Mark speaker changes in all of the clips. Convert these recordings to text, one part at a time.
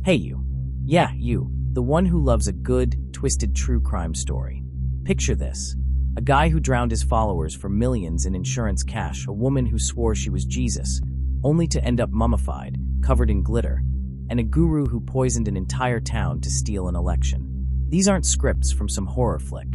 Speaker 1: Hey you. Yeah, you. The one who loves a good, twisted true crime story. Picture this. A guy who drowned his followers for millions in insurance cash, a woman who swore she was Jesus, only to end up mummified, covered in glitter, and a guru who poisoned an entire town to steal an election. These aren't scripts from some horror flick.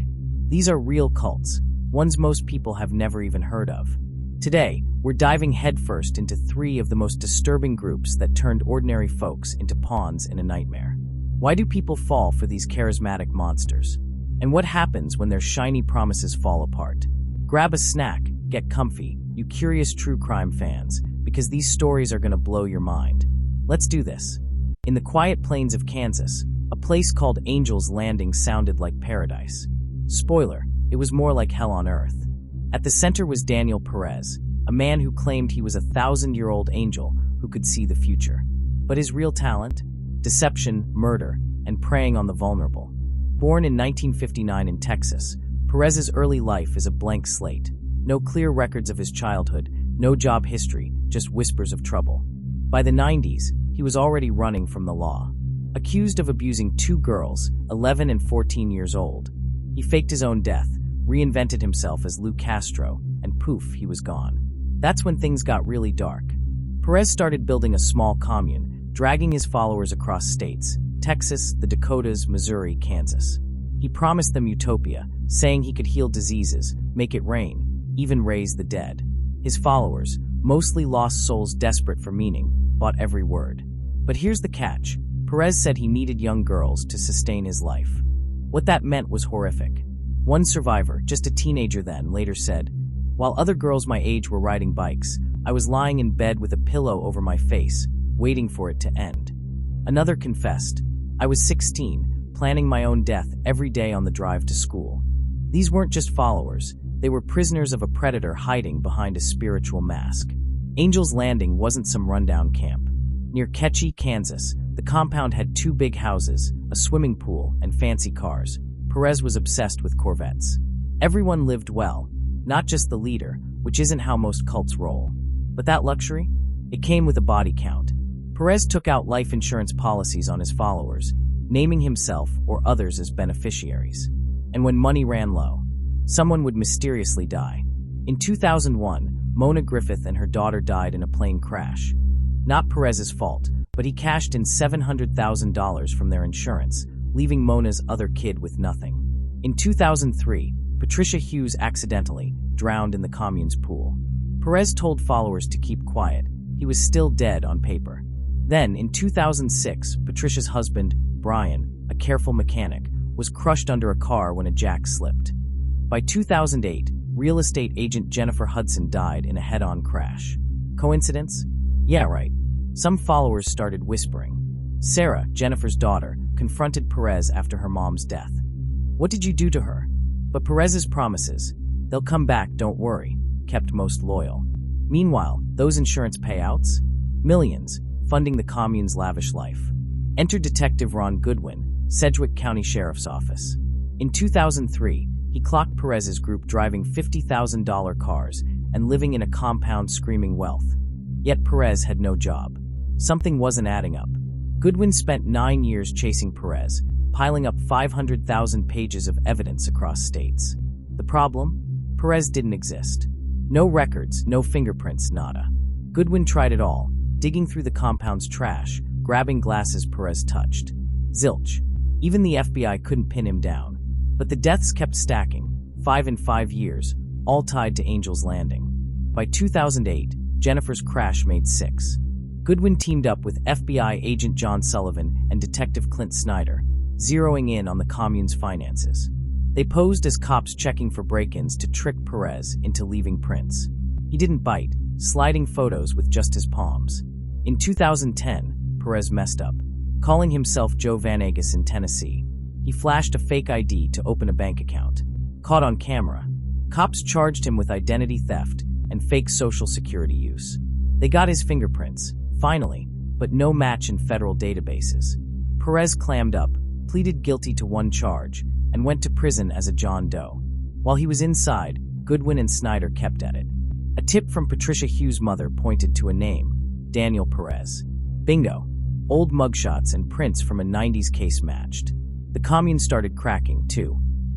Speaker 1: These are real cults, ones most people have never even heard of. Today, we're diving headfirst into three of the most disturbing groups that turned ordinary folks into pawns in a nightmare. Why do people fall for these charismatic monsters? And what happens when their shiny promises fall apart? Grab a snack, get comfy, you curious true crime fans, because these stories are going to blow your mind. Let's do this. In the quiet plains of Kansas, a place called Angel's Landing sounded like paradise. Spoiler, it was more like hell on earth. At the center was Daniel Perez, a man who claimed he was a 1,000-year-old angel who could see the future. But his real talent? Deception, murder, and preying on the vulnerable. Born in 1959 in Texas, Perez's early life is a blank slate. No clear records of his childhood, no job history, just whispers of trouble. By the 90s, he was already running from the law. Accused of abusing two girls, 11 and 14 years old. He faked his own death, reinvented himself as Lou Castro, and poof, he was gone. That's when things got really dark. Perez started building a small commune, dragging his followers across states: Texas, the Dakotas, Missouri, Kansas. He promised them utopia, saying he could heal diseases, make it rain, even raise the dead. His followers, mostly lost souls desperate for meaning, bought every word. But here's the catch. Perez said he needed young girls to sustain his life. What that meant was horrific. One survivor, just a teenager then, later said, "While other girls my age were riding bikes, I was lying in bed with a pillow over my face, waiting for it to end." Another confessed, "I was 16, planning my own death every day on the drive to school." These weren't just followers, they were prisoners of a predator hiding behind a spiritual mask. Angel's Landing wasn't some rundown camp. Near Ketchie, Kansas, the compound had two big houses, a swimming pool, and fancy cars. Perez was obsessed with Corvettes. Everyone lived well, not just the leader, which isn't how most cults roll. But that luxury? It came with a body count. Perez took out life insurance policies on his followers, naming himself or others as beneficiaries. And when money ran low, someone would mysteriously die. In 2001, Mona Griffith and her daughter died in a plane crash. Not Perez's fault, but he cashed in $700,000 from their insurance, leaving Mona's other kid with nothing. In 2003, Patricia Hughes accidentally drowned in the commune's pool. Perez told followers to keep quiet. He was still dead on paper. Then, in 2006, Patricia's husband, Brian, a careful mechanic, was crushed under a car when a jack slipped. By 2008, real estate agent Jennifer Hudson died in a head-on crash. Coincidence? Yeah, right. Some followers started whispering. Sarah, Jennifer's daughter, confronted Perez after her mom's death. "What did you do to her?" But Perez's promises, "They'll come back, don't worry," kept most loyal. Meanwhile, those insurance payouts? Millions, funding the commune's lavish life. Enter Detective Ron Goodwin, Sedgwick County Sheriff's Office. In 2003, he clocked Perez's group driving $50,000 cars and living in a compound screaming wealth. Yet Perez had no job. Something wasn't adding up. Goodwin spent 9 years chasing Perez, piling up 500,000 pages of evidence across states. The problem? Perez didn't exist. No records, no fingerprints, nada. Goodwin tried it all, digging through the compound's trash, grabbing glasses Perez touched. Zilch. Even the FBI couldn't pin him down. But the deaths kept stacking, 5 in 5 years, all tied to Angel's Landing. By 2008, Jennifer's crash made 6. Goodwin teamed up with FBI agent John Sullivan and Detective Clint Snyder, zeroing in on the commune's finances. They posed as cops checking for break-ins to trick Perez into leaving prints. He didn't bite, sliding photos with just his palms. In 2010, Perez messed up. Calling himself Joe Vanegas in Tennessee, he flashed a fake ID to open a bank account. Caught on camera, cops charged him with identity theft and fake social security use. They got his fingerprints, finally, but no match in federal databases. Perez clammed up, pleaded guilty to one charge, and went to prison as a John Doe. While he was inside, Goodwin and Snyder kept at it. A tip from Patricia Hughes' mother pointed to a name, Daniel Perez. Bingo. Old mugshots and prints from a 90s case matched. The commune started cracking, too.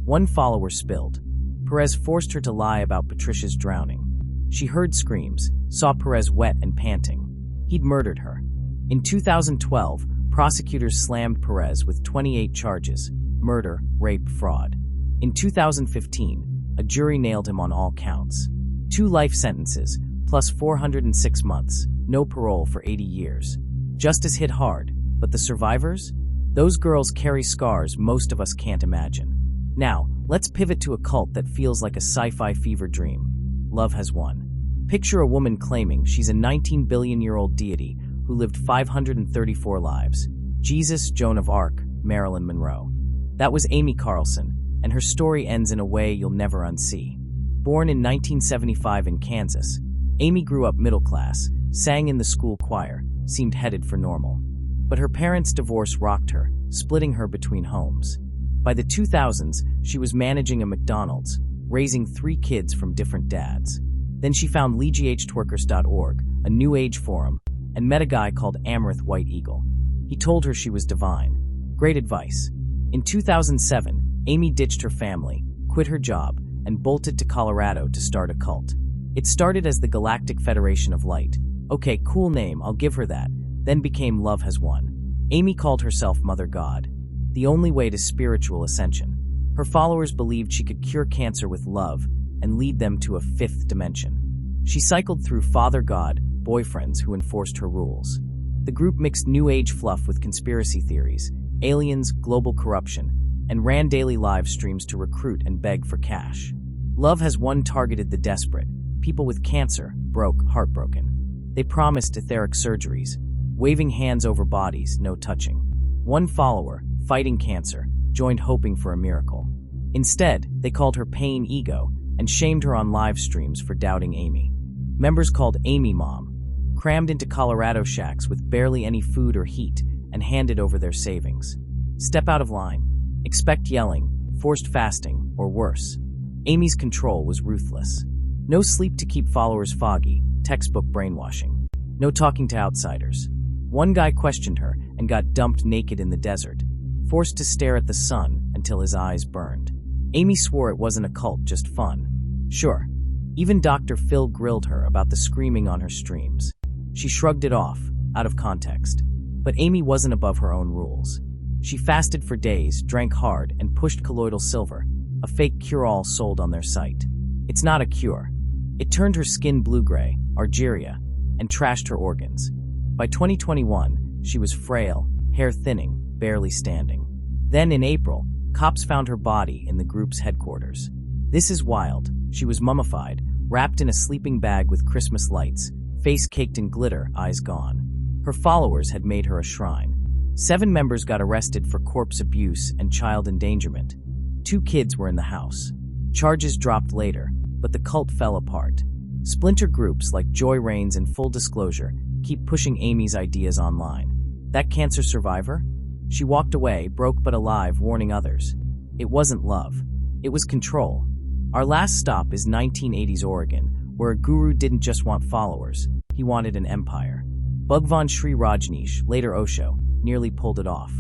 Speaker 1: One follower spilled. Perez forced her to lie about Patricia's drowning. She heard screams, saw Perez wet and panting. He'd murdered her. In 2012, prosecutors slammed Perez with 28 charges: murder, rape, fraud. In 2015, a jury nailed him on all counts. 2 life sentences, plus 406 months, no parole for 80 years. Justice hit hard, but the survivors? Those girls carry scars most of us can't imagine. Now, let's pivot to a cult that feels like a sci-fi fever dream. Love has won. Picture a woman claiming she's a 19 billion-year-old deity who lived 534 lives. Jesus, Joan of Arc, Marilyn Monroe. That was Amy Carlson, and her story ends in a way you'll never unsee. Born in 1975 in Kansas, Amy grew up middle class, sang in the school choir, seemed headed for normal. But her parents' divorce rocked her, splitting her between homes. By the 2000s, she was managing a McDonald's, raising 3 kids from different dads. Then she found leghtworkers.org, a new age forum, and met a guy called Amrith White Eagle. He told her she was divine. Great advice. In 2007, Amy ditched her family, quit her job, and bolted to Colorado to start a cult. It started as the Galactic Federation of Light. Okay, cool name, I'll give her that. Then became Love Has Won. Amy called herself Mother God, the only way to spiritual ascension. Her followers believed she could cure cancer with love and lead them to a 5th dimension. She cycled through Father God, boyfriends who enforced her rules. The group mixed New Age fluff with conspiracy theories, aliens, global corruption, and ran daily live streams to recruit and beg for cash. Love Has Won targeted the desperate, people with cancer, broke, heartbroken. They promised etheric surgeries, waving hands over bodies, no touching. One follower, fighting cancer, joined hoping for a miracle. Instead, they called her Pain Ego and shamed her on live streams for doubting Amy. Members called Amy Mom, crammed into Colorado shacks with barely any food or heat, and handed over their savings. Step out of line. Expect yelling, forced fasting, or worse. Amy's control was ruthless. No sleep to keep followers foggy, textbook brainwashing. No talking to outsiders. One guy questioned her and got dumped naked in the desert, forced to stare at the sun until his eyes burned. Amy swore it wasn't a cult, just fun. Sure. Even Dr. Phil grilled her about the screaming on her streams. She shrugged it off, out of context. But Amy wasn't above her own rules. She fasted for days, drank hard, and pushed colloidal silver, a fake cure-all sold on their site. It's not a cure. It turned her skin blue-gray, Argyria, and trashed her organs. By 2021, she was frail, hair thinning, barely standing. Then in April, cops found her body in the group's headquarters. This is wild. She was mummified, wrapped in a sleeping bag with Christmas lights, face caked in glitter, eyes gone. Her followers had made her a shrine. 7 members got arrested for corpse abuse and child endangerment. 2 kids were in the house. Charges dropped later, but the cult fell apart. Splinter groups like Joy Reigns and Full Disclosure keep pushing Amy's ideas online. That cancer survivor? She walked away, broke but alive, warning others. It wasn't love. It was control. Our last stop is 1980s Oregon, where a guru didn't just want followers, he wanted an empire. Bhagwan Sri Rajneesh, later Osho, nearly pulled it off.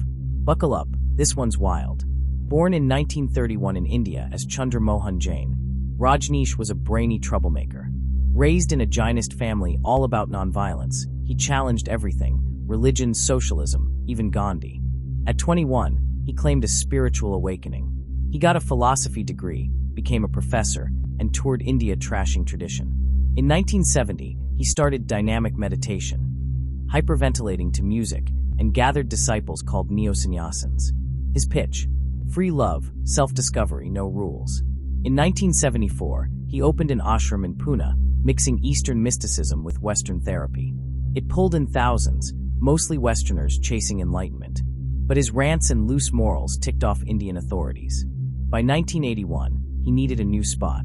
Speaker 1: Buckle up, this one's wild. Born in 1931 in India as Chandra Mohan Jain, Rajneesh was a brainy troublemaker. Raised in a Jainist family all about nonviolence, he challenged everything: religion, socialism, even Gandhi. At 21, he claimed a spiritual awakening. He got a philosophy degree, became a professor, and toured India trashing tradition. In 1970, he started dynamic meditation, hyperventilating to music, and gathered disciples called neo-sannyasins. His pitch: free love, self-discovery, no rules. In 1974, he opened an ashram in Pune, mixing Eastern mysticism with Western therapy. It pulled in thousands, mostly Westerners chasing enlightenment. But his rants and loose morals ticked off Indian authorities. By 1981, he needed a new spot.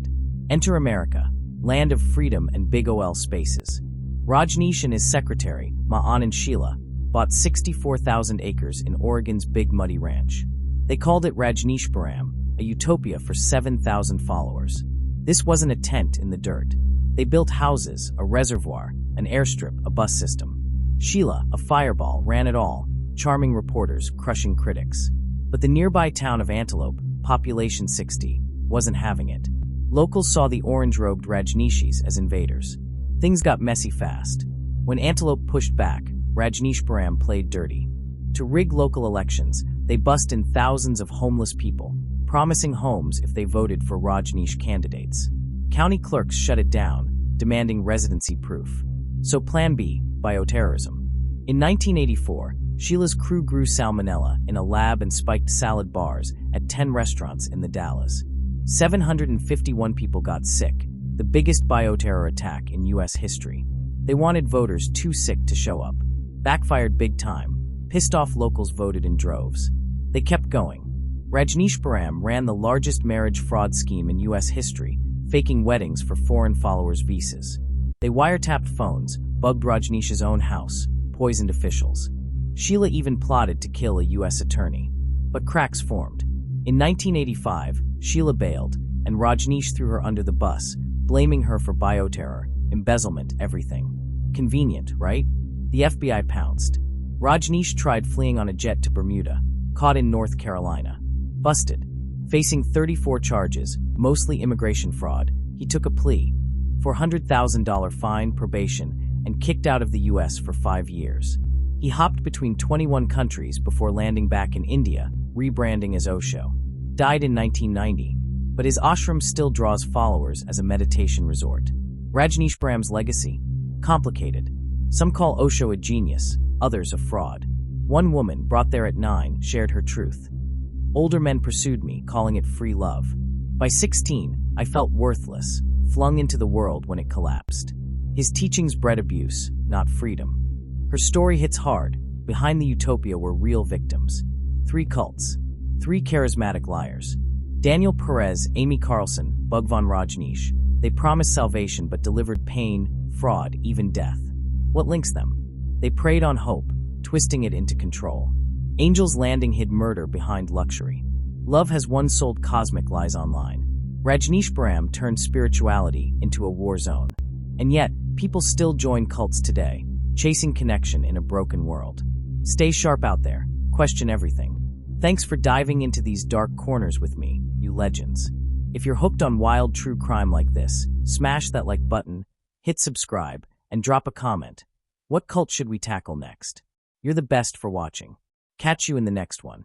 Speaker 1: Enter America, land of freedom and big OL spaces. Rajneesh and his secretary, Ma Anand Sheila, bought 64,000 acres in Oregon's Big Muddy Ranch. They called it Rajneeshpuram, a utopia for 7,000 followers. This wasn't a tent in the dirt. They built houses, a reservoir, an airstrip, a bus system. Sheila, a fireball, ran it all, charming reporters, crushing critics. But the nearby town of Antelope, population 60, wasn't having it. Locals saw the orange-robed Rajneeshis as invaders. Things got messy fast. When Antelope pushed back, Rajneeshpuram played dirty. To rig local elections, they bussed in thousands of homeless people, promising homes if they voted for Rajneesh candidates. County clerks shut it down, demanding residency proof. So Plan B, bioterrorism. In 1984, Sheila's crew grew salmonella in a lab and spiked salad bars at 10 restaurants in the Dallas. 751 people got sick, the biggest bioterror attack in U.S. history. They wanted voters too sick to show up. Backfired big time. Pissed off locals voted in droves. They kept going. Rajneeshpuram ran the largest marriage fraud scheme in U.S. history, faking weddings for foreign followers' visas. They wiretapped phones, bugged Rajneesh's own house, poisoned officials. Sheila even plotted to kill a U.S. attorney. But cracks formed. In 1985, Sheila bailed, and Rajneesh threw her under the bus, blaming her for bioterror, embezzlement, everything. Convenient, right? The FBI pounced. Rajneesh tried fleeing on a jet to Bermuda, caught in North Carolina. Busted. Facing 34 charges, mostly immigration fraud, he took a plea, $400,000 fine, probation, and kicked out of the U.S. for 5 years. He hopped between 21 countries before landing back in India, rebranding as Osho. Died in 1990, but his ashram still draws followers as a meditation resort. Rajneeshpuram's legacy? Complicated. Some call Osho a genius, others a fraud. One woman, brought there at 9, shared her truth. Older men pursued me, calling it free love. By 16, I felt worthless, flung into the world when it collapsed. His teachings bred abuse, not freedom. Her story hits hard. Behind the utopia were real victims. 3 cults. 3 charismatic liars. Daniel Perez, Amy Carlson, Bhagwan Rajneesh. They promised salvation but delivered pain, fraud, even death. What links them? They preyed on hope, twisting it into control. Angel's Landing hid murder behind luxury. Love has one-sold cosmic lies online. Rajneeshpuram turned spirituality into a war zone. And yet, people still join cults today, chasing connection in a broken world. Stay sharp out there. Question everything. Thanks for diving into these dark corners with me, you legends. If you're hooked on wild true crime like this, smash that like button, hit subscribe, and drop a comment. What cult should we tackle next? You're the best for watching. Catch you in the next one.